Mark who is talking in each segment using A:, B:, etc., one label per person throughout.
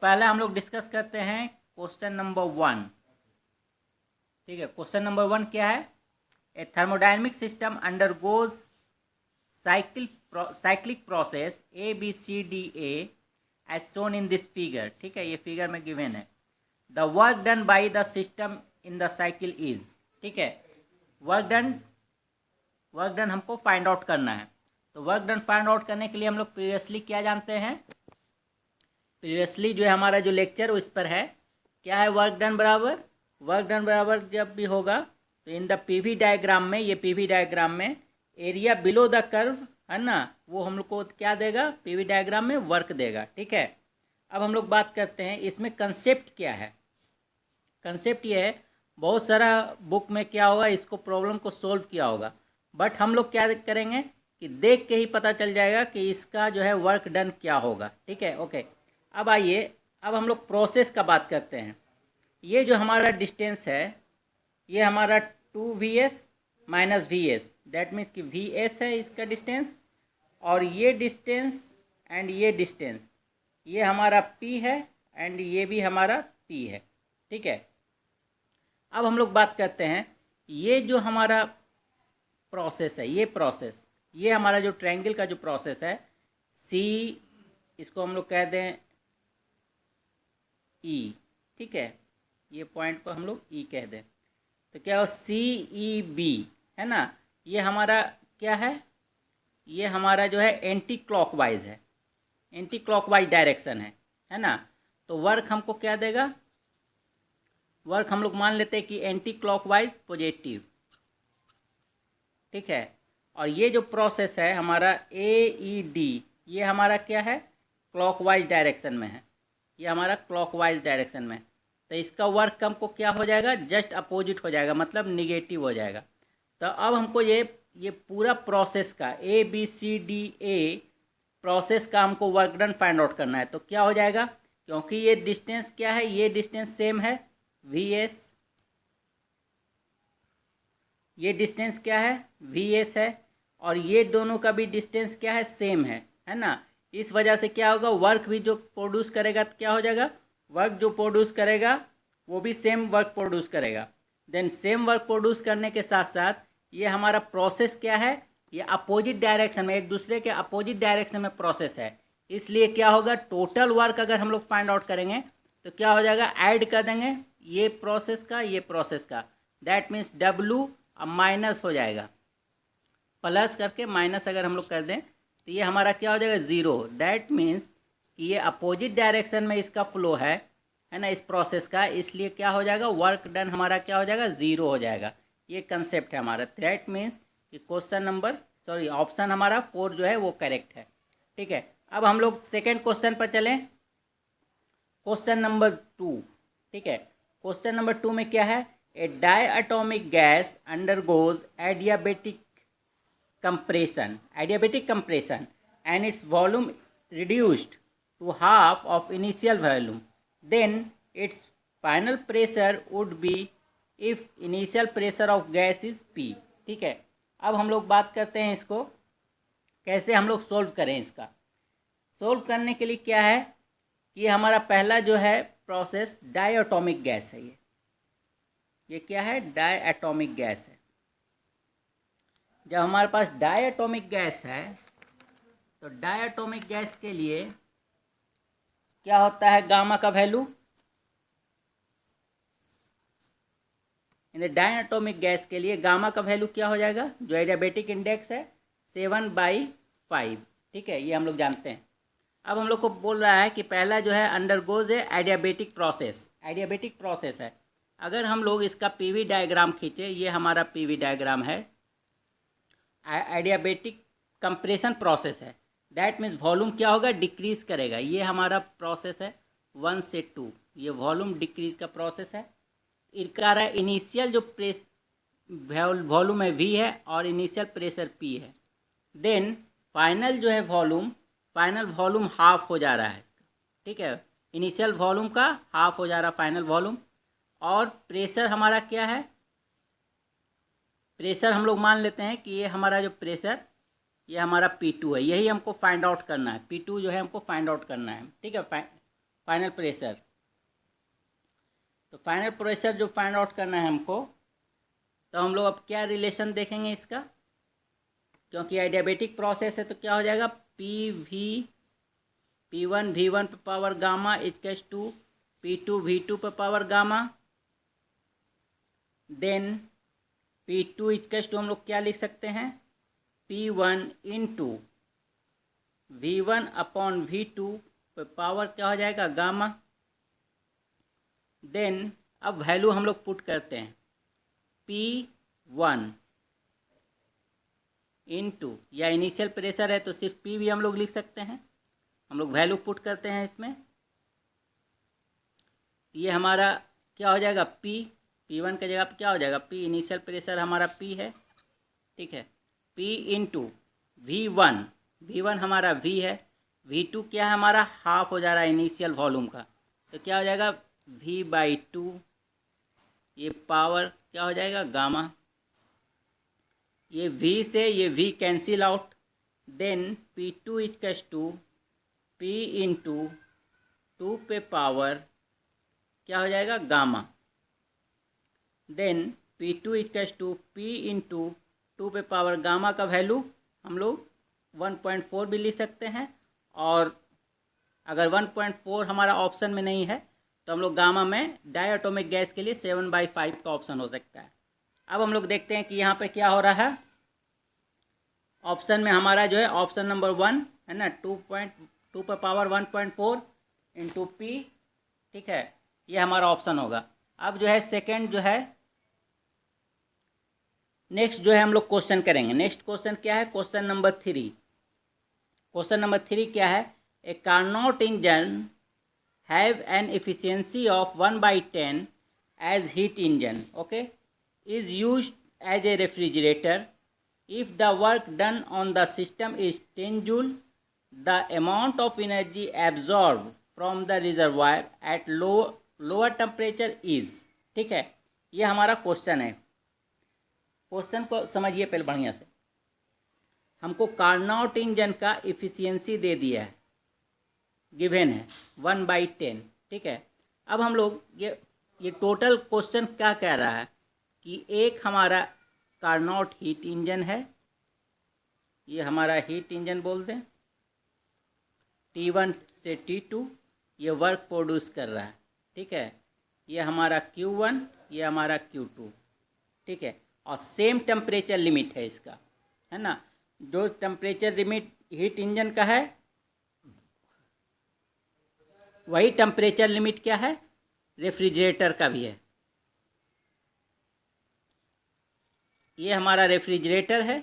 A: पहले हम लोग डिस्कस करते हैं क्वेश्चन नंबर 1। ठीक है, क्वेश्चन नंबर 1 क्या है? A thermodynamic system undergoes cyclic process A B C D A as shown in this figure. ठीक है, ये फिगर में गिवन है। The work done by the system in the cycle is. ठीक है, वर्क डन हमको फाइंड आउट करना है। तो वर्क डन फाइंड आउट करने के लिए हम लोग प्रीवियसली क्या जानते हैं? प्रीवियसली जो है हमारा जो लेक्चर उस पर है क्या है? वर्क डन बराबर जब भी होगा तो इन द पीवी डायग्राम में, ये पीवी डायग्राम में एरिया बिलो द कर्व है ना, वो हम लोग को क्या देगा? पीवी डायग्राम में वर्क देगा। ठीक है, अब हम लोग बात करते हैं इसमें कंसेप्ट क्या है। कंसेप्ट ये है, बहुत सारा बुक में क्या होगा, इसको प्रॉब्लम को सोल्व किया होगा, बट हम लोग क्या करेंगे कि देख के ही पता चल जाएगा कि इसका जो है वर्क डन क्या होगा। ठीक है, ओके। अब आइए, अब हम लोग प्रोसेस का बात करते हैं। ये जो हमारा डिस्टेंस है, ये हमारा 2vs minus V that means कि vs है इसका डिस्टेंस, और ये डिस्टेंस एंड ये डिस्टेंस, ये हमारा p है एंड ये भी हमारा p है। ठीक है, अब हम लोग बात करते हैं ये जो हमारा प्रोसेस है, ये हमारा जो ट्रायंगल का जो प्रोसेस है, c इसको हम लोग कह दें e। ठीक है, ये पॉइंट को हम लोग e कह दें, तो क्या हो CEB है ना। ये हमारा क्या है? ये हमारा जो है एंटी क्लॉकवाइज है, एंटी क्लॉकवाइज डायरेक्शन है ना। तो वर्क हमको क्या देगा? वर्क हम लोग मान लेते हैं कि एंटी क्लॉकवाइज पॉजिटिव। ठीक है, और ये जो प्रोसेस है हमारा AED, ये हमारा क्या है? क्लॉकवाइज डायरेक्शन में है, ये हमारा क्लॉकवाइज डायरेक्शन में। तो इसका वर्क हमको क्या हो जाएगा? जस्ट अपोजिट हो जाएगा, मतलब निगेटिव हो जाएगा। तो अब हमको ये पूरा प्रोसेस का ABCDA प्रोसेस का हमको वर्क डन फाइंड आउट करना है। तो क्या हो जाएगा? क्योंकि ये डिस्टेंस क्या है? ये डिस्टेंस सेम है VS, ये डिस्टेंस क्या है? VS है, और ये दोनों का भी डिस्टेंस क्या है? सेम है ना। इस वजह से क्या होगा? वर्क भी जो प्रोड्यूस करेगा तो क्या हो जाएगा? वर्क जो प्रोड्यूस करेगा वो भी सेम वर्क प्रोड्यूस करेगा। देन सेम वर्क प्रोड्यूस करने के साथ साथ ये हमारा प्रोसेस क्या है? ये अपोजिट डायरेक्शन में, एक दूसरे के अपोजिट डायरेक्शन में प्रोसेस है। इसलिए क्या होगा? टोटल वर्क अगर हम लोग फाइंड आउट करेंगे तो क्या हो जाएगा? ऐड कर देंगे ये प्रोसेस का, दैट मीन्स W अब माइनस हो जाएगा, प्लस करके माइनस अगर हम लोग कर दें तो ये हमारा क्या हो जाएगा? 0। दैट मीन्स कि ये अपोजिट डायरेक्शन में इसका फ्लो है ना, इस प्रोसेस का। इसलिए क्या हो जाएगा? वर्क डन हमारा क्या हो जाएगा? 0 हो जाएगा। ये कंसेप्ट है हमारा। दैट मीन्स कि ऑप्शन हमारा 4 जो है वो करेक्ट है। ठीक है, अब हम लोग सेकेंड क्वेश्चन पर चलें, क्वेश्चन नंबर 2। ठीक है, क्वेश्चन नंबर 2 में क्या है? A diatomic gas undergoes adiabatic compression and its volume reduced to half of initial volume, then its final pressure would be if initial pressure of gas is P। ठीक है, अब हम लोग बात करते हैं इसको कैसे हम लोग सोल्व करें। इसका सोल्व करने के लिए क्या है कि हमारा पहला जो है प्रोसेस डायटोमिक गैस है। ये क्या है? डायटोमिक गैस है। जब हमारे पास डायटोमिक गैस है तो डायटोमिक गैस के लिए क्या होता है? गामा का वैल्यू, डायटोमिक गैस के लिए गामा का वैल्यू क्या हो जाएगा? जो एडियाबेटिक इंडेक्स है 7/5। ठीक है, ये हम लोग जानते हैं। अब हम लोग को बोल रहा है कि पहला जो है अंडरगोज है एडियाबेटिक प्रोसेस है। अगर हम लोग इसका पीवी डायग्राम खींचे, ये हमारा पीवी डायग्राम है, एडियाबेटिक कंप्रेशन प्रोसेस है। दैट मीन्स वॉल्यूम क्या होगा? डिक्रीज करेगा। ये हमारा प्रोसेस है 1 से 2, ये वॉल्यूम डिक्रीज का प्रोसेस है। इनका इनिशियल जो वॉल्यूम है V है और इनिशियल प्रेशर P है। देन फाइनल जो है फाइनल वॉल्यूम हाफ हो जा रहा है। ठीक है, इनिशियल वॉल्यूम का हाफ हो जा रहा है फाइनल वॉल्यूम। और प्रेशर हमारा क्या है? प्रेशर हम लोग मान लेते हैं कि ये हमारा जो प्रेशर, ये हमारा P2 है। यही हमको फाइंड आउट करना है, P2 जो है हमको फाइंड आउट करना है। ठीक है, फाइनल प्रेशर। तो फाइनल प्रेशर जो फाइंड आउट करना है हमको, तो हम लोग अब क्या रिलेशन देखेंगे इसका, क्योंकि एडियाबेटिक प्रोसेस है तो क्या हो जाएगा, P1 V1 पे power gamma equals to P2 V2 पे power gamma, then P2 equals to हम लोग क्या लिख सकते हैं, P1 into V1 upon V2 पे पावर क्या हो जाएगा, गामा। देन अब वैल्यू हम लोग पुट करते हैं, P1 इंटू, या इनिशियल प्रेशर है तो सिर्फ P भी हम लोग लिख सकते हैं, हम लोग वैल्यू पुट करते हैं इसमें। ये हमारा क्या हो जाएगा, P1 की जगह पे क्या हो जाएगा, P इनिशियल प्रेशर हमारा P है, ठीक है। P इंटू V1 हमारा V है, V2 क्या है हमारा, हाफ हो जा रहा है इनिशियल वॉल्यूम का, तो क्या हो जाएगा V/2, ये पावर क्या हो जाएगा, गामा। ये V से ये V cancel out, then P2 equals to P into 2 पे पावर क्या हो जाएगा, gamma. Then P2 equals to P into 2 पे पावर गामा का वैल्यू हम लोग 1.4 भी लिख सकते हैं, और अगर 1.4 हमारा ऑप्शन में नहीं है तो हम लोग गामा में डायटोमिक गैस के लिए 7/5 का ऑप्शन हो सकता है। अब हम लोग देखते हैं कि यहाँ पे क्या हो रहा है। ऑप्शन में हमारा जो है ऑप्शन नंबर 1 है ना, 2 पे पावर 1.4 इंटू P, ठीक है, ये हमारा ऑप्शन होगा। अब जो है सेकंड जो है, नेक्स्ट जो है हम लोग क्वेश्चन करेंगे। नेक्स्ट क्वेश्चन क्या है, क्वेश्चन नंबर 3। क्वेश्चन नंबर 3 क्या है, a Carnot engine have an efficiency of 1/10 as heat engine, okay, is used as a refrigerator. If the work done on the system is 10 joule, the amount of energy absorbed from the reservoir at lower temperature is, ठीक है, ये हमारा question है। Question को समझिए पहले बढ़िया से। हमको कार्नोट इंजन का इफिशियंसी दे दिया है, गिवन है 1/10, ठीक है। अब हम लोग ये टोटल क्वेश्चन क्या कह रहा है कि एक हमारा कार्नोट हीट इंजन है, ये हमारा हीट इंजन बोल दें, T1 से T2 ये वर्क प्रोड्यूस कर रहा है, ठीक है। ये हमारा Q1, ये हमारा Q2, ठीक है, और सेम टेम्परेचर लिमिट है इसका, है ना। जो टेम्परेचर लिमिट हीट इंजन का है वही टेम्परेचर लिमिट क्या है, रेफ्रिजरेटर का भी है। ये हमारा रेफ्रिजरेटर है,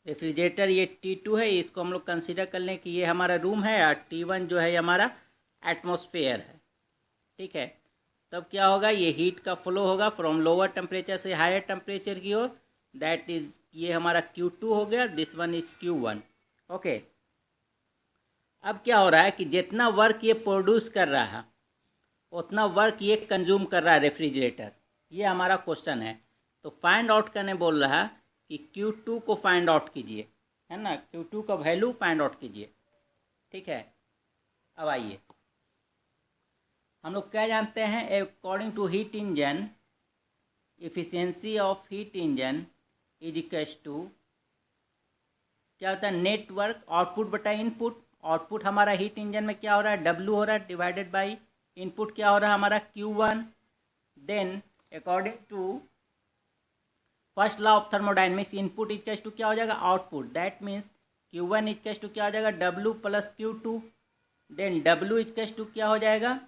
A: रेफ्रिजरेटर ये T2 है, इसको हम लोग कंसीडर कर लें कि ये हमारा रूम है, और T1 जो है हमारा एटमॉस्फेयर है, ठीक है। तब क्या होगा, ये हीट का फ्लो होगा फ्रॉम लोअर टेम्परेचर से हायर टेम्परेचर की ओर, दैट इज ये हमारा Q2 हो गया, this one is Q1, okay. अब क्या हो रहा है कि जितना वर्क ये प्रोड्यूस कर रहा है उतना वर्क ये कंज्यूम कर रहा है रेफ्रिजरेटर, ये हमारा क्वेश्चन है। तो फाइंड आउट करने बोल रहा है कि Q2 को फाइंड आउट कीजिए, है ना, Q2 का वैल्यू फाइंड आउट कीजिए, ठीक है। अब आइए हम लोग क्या जानते हैं, according to heat engine efficiency of heat engine is equals to क्या होता है, नेटवर्क आउटपुट बटा इनपुट। आउटपुट हमारा हीट इंजन में क्या हो रहा है, W हो रहा है, डिवाइडेड बाई इनपुट क्या हो रहा है हमारा Q1। Then according to first law of thermodynamics, input equals to क्या हो जाएगा, output, that means Q1 equals to क्या हो जाएगा, W plus Q2। Then W equals to क्या हो जाएगा,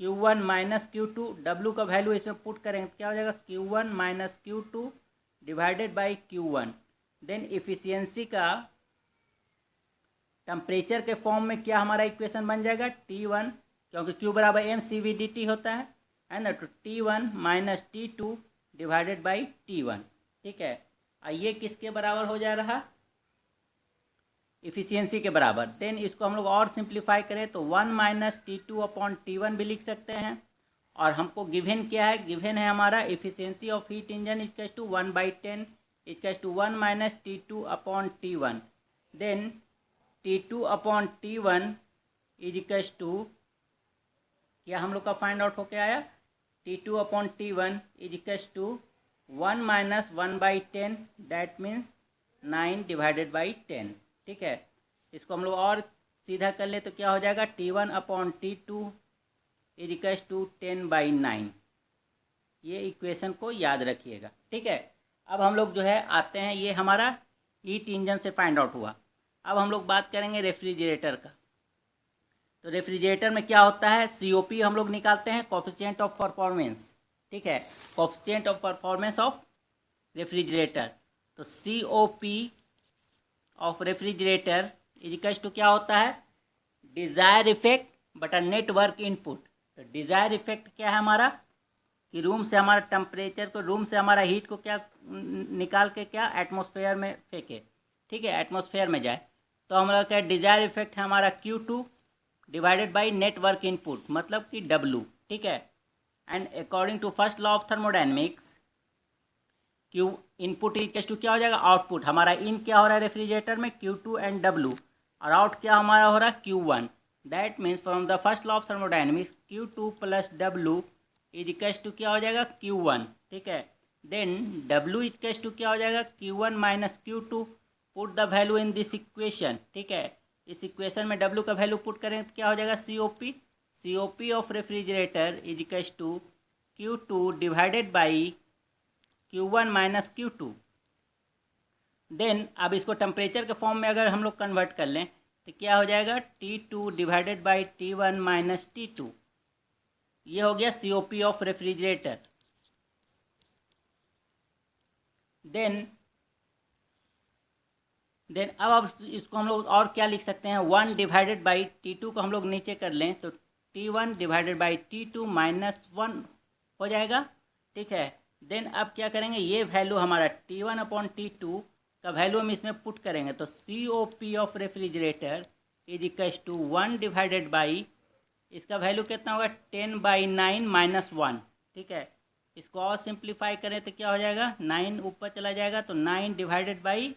A: Q1 माइनस Q2। W का वैल्यू इसमें पुट करेंगे क्या हो जाएगा, Q1 minus Q2 divided by Q1। Then efficiency का टेम्परेचर के फॉर्म में क्या हमारा इक्वेशन बन जाएगा, T1, क्योंकि Q बराबर mCV/dt होता है ना, तो T1 minus T2 divided by T1, ठीक है। ये किसके बराबर हो जा रहा, इफिशियंसी के बराबर। देन इसको हम लोग और सिंप्लीफाई करें तो 1 माइनस T2 अपॉन T1 भी लिख सकते हैं। और हमको गिवन क्या है, गिवन है हमारा efficiency of heat engine equal to 1/10 equal to 1 minus T2 upon T1। Then T2 upon T1 is equals to, क्या हम लोग का फाइंड आउट होके आया, T2 upon T1 is equals to 1 minus 1/10, that means 9 divided by 10। ठीक है, इसको हम लोग और सीधा कर ले तो क्या हो जाएगा, T1 upon T2 is equals to 10/9। ये इक्वेशन को याद रखिएगा। ठीक है, अब हम लोग जो है आते हैं, ये हमारा हीट इंजन से फाइंड आउट हुआ। अब हम लोग बात करेंगे रेफ्रिजरेटर का। तो रेफ्रिजरेटर में क्या होता है, COP हम लोग निकालते हैं, कोफिशिएंट ऑफ परफॉर्मेंस। ठीक है, coefficient of performance of refrigerator. तो COP of refrigerator is equals to क्या होता है, डिज़ायर इफेक्ट बटा नेटवर्क इनपुट। तो डिज़ायर इफेक्ट क्या है हमारा, कि रूम से हमारा टेम्परेचर को, रूम से हमारा हीट को क्या निकाल के क्या एटमॉस्फेयर में फेंके। ठीक है, एटमॉस्फेयर में जाए, तो हमारा क्या डिज़ायर इफेक्ट है हमारा Q2 divided by network input, मतलब कि W। ठीक है, and according to first law of thermodynamics, Q input equals to क्या हो जाएगा, आउटपुट। हमारा इन क्या हो रहा है रेफ्रिजरेटर में, Q2 एंड W, और आउट क्या हमारा हो रहा है, Q1। That means from the first law of thermodynamics Q2 plus W is equals to क्या हो जाएगा, Q1। ठीक है, देन W इक्वल्स टू क्या हो जाएगा, Q1 minus Q2। Put the value in this equation. ठीक है, इस इक्वेशन में W का वैल्यू पुट करें तो क्या हो जाएगा, COP of refrigerator is equals to Q2 divided by Q1 minus Q2। Then अब इसको टेम्परेचर के फॉर्म में अगर हम लोग कन्वर्ट कर लें तो क्या हो जाएगा, T2 divided by T1 minus T2। ये हो गया COP ऑफ रेफ्रिजरेटर। देन अब इसको हम लोग और क्या लिख सकते हैं, 1 डिवाइडेड बाई T2 को हम लोग नीचे कर लें तो T1 divided by T2 minus 1 हो जाएगा। ठीक है, देन अब क्या करेंगे, ये वैल्यू हमारा T1 अपॉन T2 का वैल्यू हम इसमें पुट करेंगे, तो COP of refrigerator is equals to 1 divided by, इसका वैल्यू कितना होगा, 10/9 माइनस 1। ठीक है, इसको और सिंप्लीफाई करें तो क्या हो जाएगा, 9 ऊपर चला जाएगा, तो 9 divided by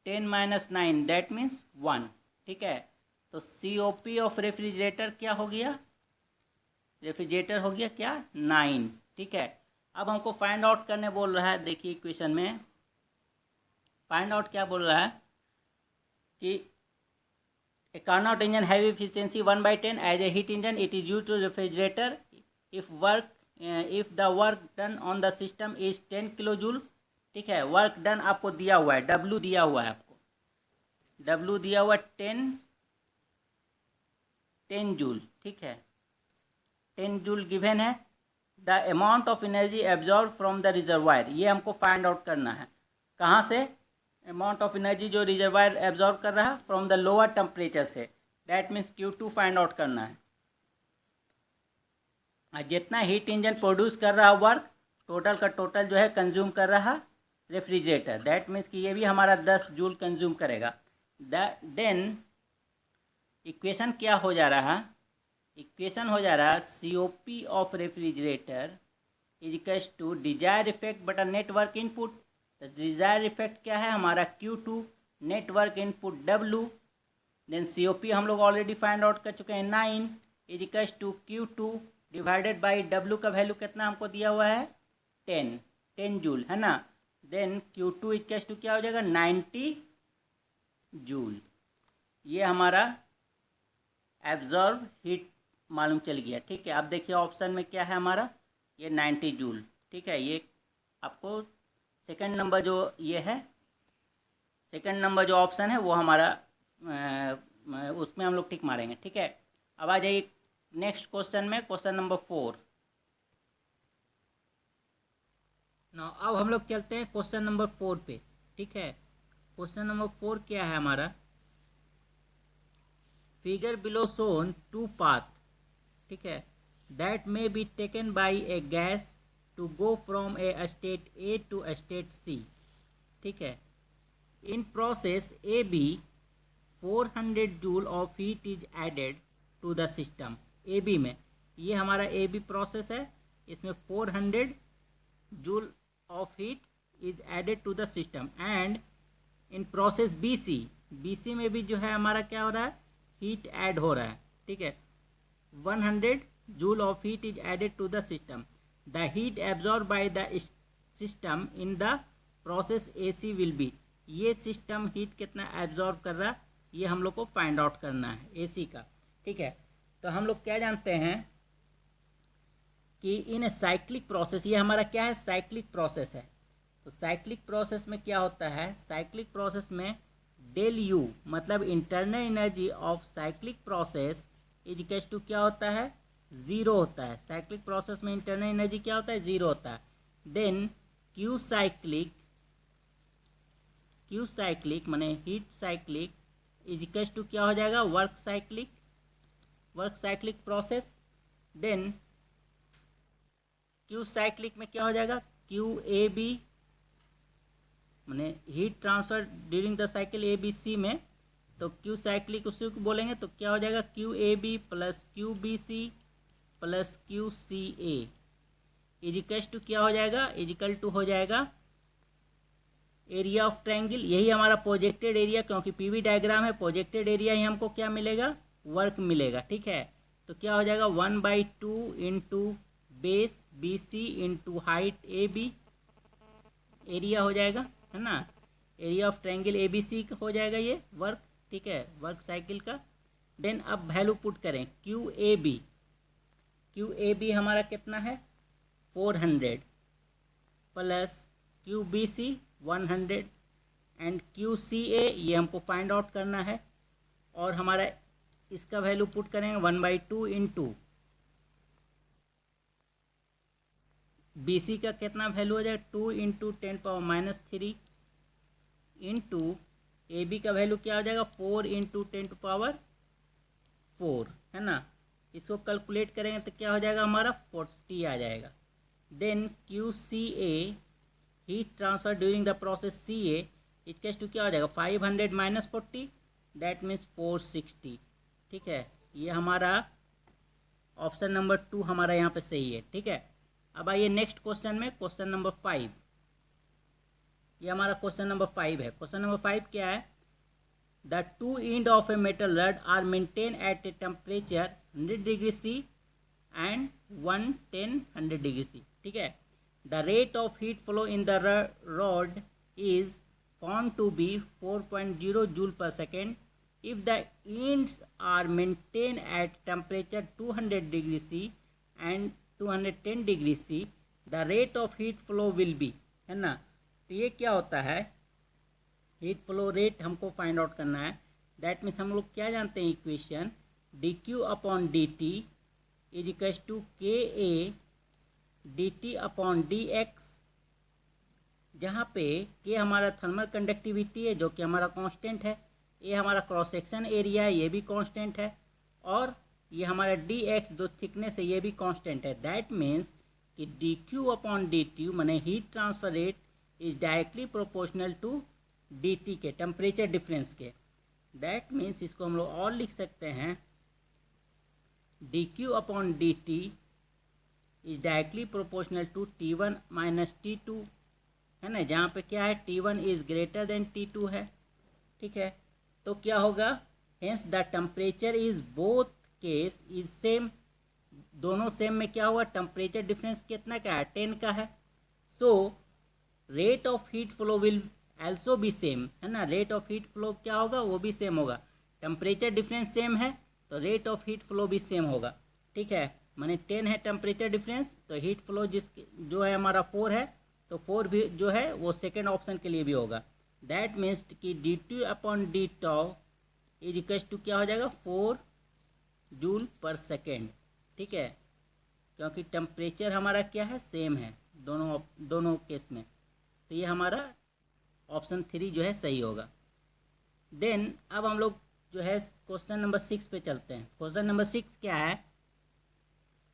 A: 10 minus 9, that means 1। ठीक है, तो COP ऑफ रेफ्रिजरेटर क्या हो गया, रेफ्रिजरेटर हो गया क्या, 9। ठीक है, अब हमको फाइंड आउट करने बोल रहा है, देखिए इक्वेशन में फाइंड आउट क्या बोल रहा है कि a Carnot engine have efficiency 1/10 as a heat engine. It is used to refrigerator if the work done on the system is 10 kilojoule. ठीक है, वर्क डन आपको दिया हुआ है, W दिया हुआ है आपको, W दिया हुआ 10 जूल। ठीक है, 10 जूल गिवन है। The amount of energy absorb from the reservoir, ये हमको फाइंड आउट करना है, कहाँ से, अमाउंट ऑफ एनर्जी जो रिजर्वायर एब्जॉर्ब कर रहा है फ्रॉम द लोअर टेम्परेचर से, that means Q2 find out करना है। जितना हीट इंजन प्रोड्यूस कर रहा वर्क, टोटल का टोटल जो है कंज्यूम कर रहा रेफ्रिजरेटर, दैट मीन्स कि ये भी हमारा 10 जूल कंज्यूम करेगा। देन इक्वेशन क्या हो जा रहा, इक्वेशन हो जा रहा COP of refrigerator is equals to desire effect बटा नेटवर्क इनपुट। तो डिजायर इफेक्ट क्या है हमारा, Q2, network input W, then COP हम लोग ऑलरेडी फाइंड आउट कर चुके हैं, 9 is equals to Q2 divided by W का वैल्यू कितना हमको दिया हुआ है, 10 जूल है ना। देन Q2 इक्वल्स टू क्या हो जाएगा, 90 जूल। ये हमारा एब्जॉर्ब हीट मालूम चल गया। ठीक है, अब देखिए ऑप्शन में क्या है हमारा, ये 90 जूल। ठीक है, ये आपको सेकंड नंबर जो ये है, सेकंड नंबर जो ऑप्शन है वो हमारा उसमें हम लोग टिक मारेंगे। ठीक है, अब आ जाइए नेक्स्ट क्वेश्चन में, क्वेश्चन नंबर 4 ना। अब हम लोग चलते हैं क्वेश्चन नंबर 4 पे। ठीक है, क्वेश्चन नंबर 4 क्या है हमारा, फिगर बिलो शोन 2 पाथ। ठीक है, that may be taken by a gas to go from a state A to state C। ठीक है, in process AB 400 joule of heat is added to the system. AB में, ये हमारा AB process है, इसमें 400 joule of heat is added to the system and in process B C में भी जो है हमारा क्या हो रहा है, हीट ऐड हो रहा है, ठीक है। 100 joule of heat is added to the system, the heat absorb by the system in the process AC will be, ये सिस्टम हीट कितना एब्जॉर्ब कर रहा है ये हम लोग को फाइंड आउट करना है AC का, ठीक है। तो हम लोग क्या जानते हैं कि इन साइक्लिक प्रोसेस, ये हमारा क्या है, साइक्लिक प्रोसेस है। तो साइक्लिक प्रोसेस में क्या होता है, साइक्लिक प्रोसेस में डेल यू मतलब internal energy of cyclic process is equals to क्या होता है, ज़ीरो होता है। साइक्लिक प्रोसेस में इंटरनल एनर्जी क्या होता है, ज़ीरो होता है। देन क्यू साइक्लिक माने heat cyclic is equals to क्या हो जाएगा, work cyclic process. Then Q cyclic में क्या हो जाएगा, QAB माने heat transfer during the cycle ABC में, तो क्यू साइक्लिक उसी को बोलेंगे तो क्या हो जाएगा, QAB plus QBC plus QCA equals to क्या हो जाएगा, इजिकल टू हो जाएगा एरिया ऑफ ट्रायंगल। यही हमारा प्रोजेक्टेड एरिया, क्योंकि PV डायग्राम है, प्रोजेक्टेड एरिया ही हमको क्या मिलेगा, वर्क मिलेगा, ठीक है। तो क्या हो जाएगा 1/2 into base BC into height AB, area हो जाएगा, है ना, एरिया ऑफ ट्रायंगल ABC हो जाएगा ये वर्क, ठीक है, वर्क साइकिल का। देन अब वैल्यू पुट करें, QAB हमारा कितना है 400 प्लस QBC 100 एंड QCA ये हमको फाइंड आउट करना है, और हमारा इसका वैल्यू पुट करेंगे 1/2 इंटू BC का कितना वैल्यू हो जाएगा 2 इंटू 10⁻³ इंटू AB का वैल्यू क्या हो जाएगा 4 इंटू 10⁻⁴, है ना। इसको कैलकुलेट करेंगे तो क्या हो जाएगा हमारा 40 आ जाएगा। Then QCA heat transfer during the process CA equals to क्या हो जाएगा 500 माइनस 40 दैट मीन्स 460, ठीक है। ये हमारा ऑप्शन नंबर 2 हमारा यहाँ पे सही है, ठीक है। अब आइए नेक्स्ट क्वेश्चन में, क्वेश्चन नंबर 5, ये हमारा क्वेश्चन नंबर 5 है। क्वेश्चन नंबर 5 क्या है, the two end of a metal rod are maintain at a temperature 100 degree C and 110 degree C, ठीक है। The rate of heat flow in the rod is found to be 4.0 joule per second if the ends are maintained at temperature 200 degree C and 210 degree C, the rate of heat flow will be, है ना। तो ये क्या होता है, heat flow rate हमको find out करना है। दैट मीन्स हम लोग क्या जानते हैं equation, dQ upon dt is equals to KA dt upon dx, जहाँ पे K हमारा थर्मल कंडक्टिविटी है जो कि हमारा कांस्टेंट है, ये हमारा क्रॉस सेक्शन एरिया है ये भी कांस्टेंट है, और ये हमारा dx जो थिकनेस है ये भी कांस्टेंट है। दैट मीन्स कि dq अपॉन dt माने heat transfer rate is directly proportional to dt के टेम्परेचर डिफरेंस के। दैट मीन्स इसको हम लोग और लिख सकते हैं dq upon dt is directly proportional to T1 minus T2, है ना, जहाँ पे क्या है T1 is greater than T2 है, ठीक है। तो क्या होगा, hence the temperature is both case is same, दोनों सेम में क्या हुआ, टेम्परेचर डिफरेंस कितना का है 10 का है। So rate of heat flow will also be same, है ना, रेट ऑफ हीट फ्लो क्या होगा वो भी सेम होगा, टेम्परेचर डिफरेंस सेम है तो रेट ऑफ हीट फ्लो भी सेम होगा, ठीक है। माने 10 है टेम्परेचर डिफरेंस, तो हीट फ्लो जो है हमारा 4 है, तो 4 भी जो है वो सेकेंड ऑप्शन के लिए भी होगा। दैट मीन्स कि dt upon D tau is equals to क्या हो जाएगा 4 जूल पर सेकेंड, ठीक है, क्योंकि टेम्परेचर हमारा क्या है सेम है दोनों केस में, तो ये हमारा ऑप्शन 3 जो है सही होगा। देन अब हम लोग जो है क्वेश्चन नंबर 6 पे चलते हैं। क्वेश्चन नंबर 6 क्या है,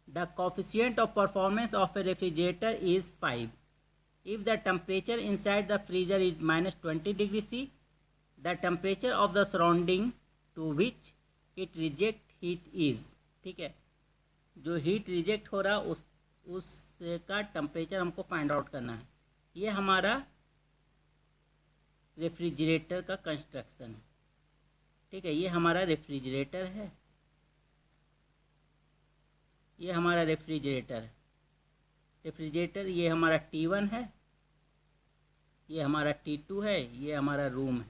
A: the coefficient of performance of A refrigerator is 5 if the temperature inside the freezer is minus 20 degree C, the temperature of the surrounding to which it reject heat is, ठीक है, जो heat reject हो रहा उसका temperature हमको find out करना है। ये हमारा रेफ्रिजरेटर का कंस्ट्रक्शन है। ठीक है, ये हमारा रेफ्रिजरेटर है, ये हमारा रेफ्रिजरेटर है। रेफ्रिजरेटर ये हमारा T1 है, ये हमारा T2 है, ये हमारा रूम है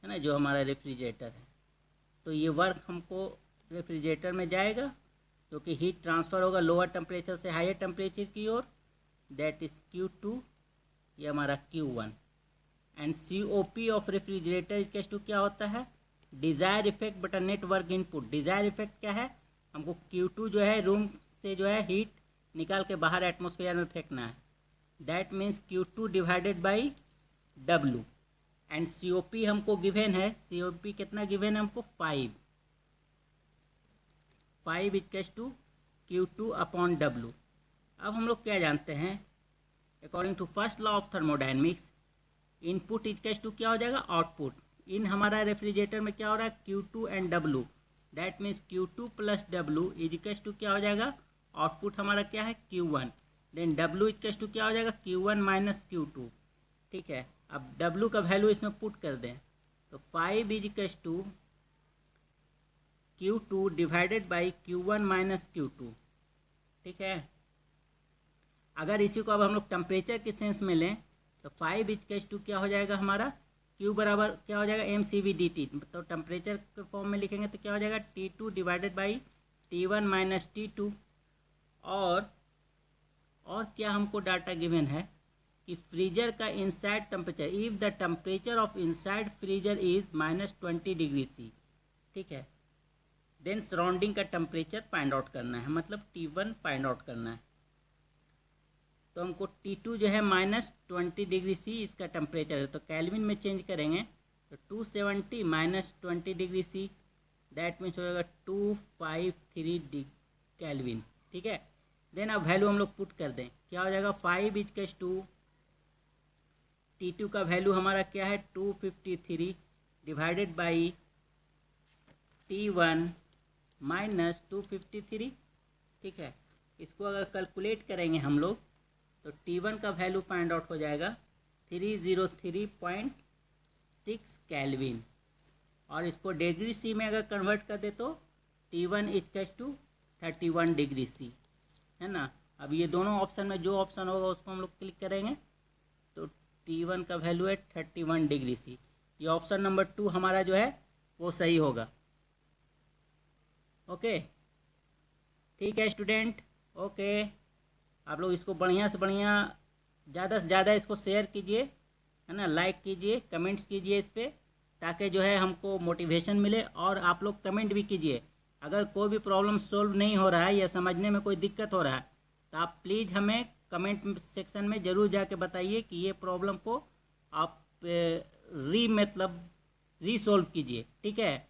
A: ना, जो हमारा रेफ्रिजरेटर है। तो ये वर्क हमको रेफ्रिजरेटर में जाएगा, जो कि हीट ट्रांसफ़र होगा लोअर टेम्परेचर से हायर टेम्परेचर की ओर, दैट इज़ Q2, ये हमारा Q1। And COP of refrigerator equals to क्या होता है, डिज़ायर इफेक्ट बटा net work input. Desire effect क्या है, हमको Q2 जो है रूम से जो है हीट निकाल के बाहर एटमॉस्फेयर में फेंकना है, that means Q2 divided by W। And COP हमको गिवन है, COP कितना गिवन है हमको, 5 equals to Q2 upon W। अब हम लोग क्या जानते हैं, according to first law of thermodynamics, input equals to क्या हो जाएगा, आउटपुट। इन हमारा रेफ्रिजरेटर में क्या हो रहा है, Q2 and W, that means Q2 plus W is equals to क्या हो जाएगा, आउटपुट हमारा क्या है, Q1। Then W equals to क्या हो जाएगा, Q1 माइनस Q2। ठीक है, अब W का वैल्यू इसमें पुट कर दें तो 5 is equals to Q2 divided by Q1 minus Q2। ठीक है, अगर इसी को अब हम लोग टेम्परेचर के सेंस में लें तो 5 इक्वल्स टू क्या हो जाएगा हमारा, Q बराबर क्या हो जाएगा, mCV/dT। तो टेम्परेचर के फॉर्म में लिखेंगे तो क्या हो जाएगा, T2 divided by T1 minus T2। और क्या हमको डाटा गिवन है कि फ्रीजर का inside temperature, if the temperature of inside freezer is -20°C। ठीक है, देन सराउंडिंग का टेम्परेचर फाइंड आउट करना है, मतलब T1 फाइंड आउट करना है। तो हमको T2 जो है -20°C इसका टेम्परेचर है, तो कैलविन में चेंज करेंगे तो 270 -20°C, दैट मीन्स हो जाएगा 253 कैलविन। ठीक है, देन अब वैल्यू हम लोग पुट कर दें, क्या हो जाएगा, 5 इक्वल्स टू T2 का वैल्यू हमारा क्या है, 253 डिवाइडेड बाई T1 माइनस 253। ठीक है, इसको अगर कैलकुलेट करेंगे हम लोग तो T1 का वैल्यू फाइंड आउट हो जाएगा 303.6 कैलविन, और इसको डिग्री C में अगर कन्वर्ट कर दे तो T1 इक्वल्स टू 31°C, है ना। अब ये दोनों ऑप्शन में जो ऑप्शन होगा उसको हम लोग क्लिक करेंगे तो T1 का वैल्यू है 31°C। ये ऑप्शन नंबर 2 हमारा जो है वो सही होगा। ओके, ठीक है स्टूडेंट, ओके। आप लोग इसको बढ़िया से बढ़िया ज़्यादा से ज़्यादा इसको शेयर कीजिए, है ना, लाइक कीजिए, कमेंट्स कीजिए इस पर, ताकि जो है हमको मोटिवेशन मिले। और आप लोग कमेंट भी कीजिए, अगर कोई भी प्रॉब्लम सोल्व नहीं हो रहा है या समझने में कोई दिक्कत हो रहा है तो आप प्लीज़ हमें कमेंट सेक्शन में ज़रूर जाके बताइए कि ये प्रॉब्लम को आप रीसोल्व कीजिए। ठीक है,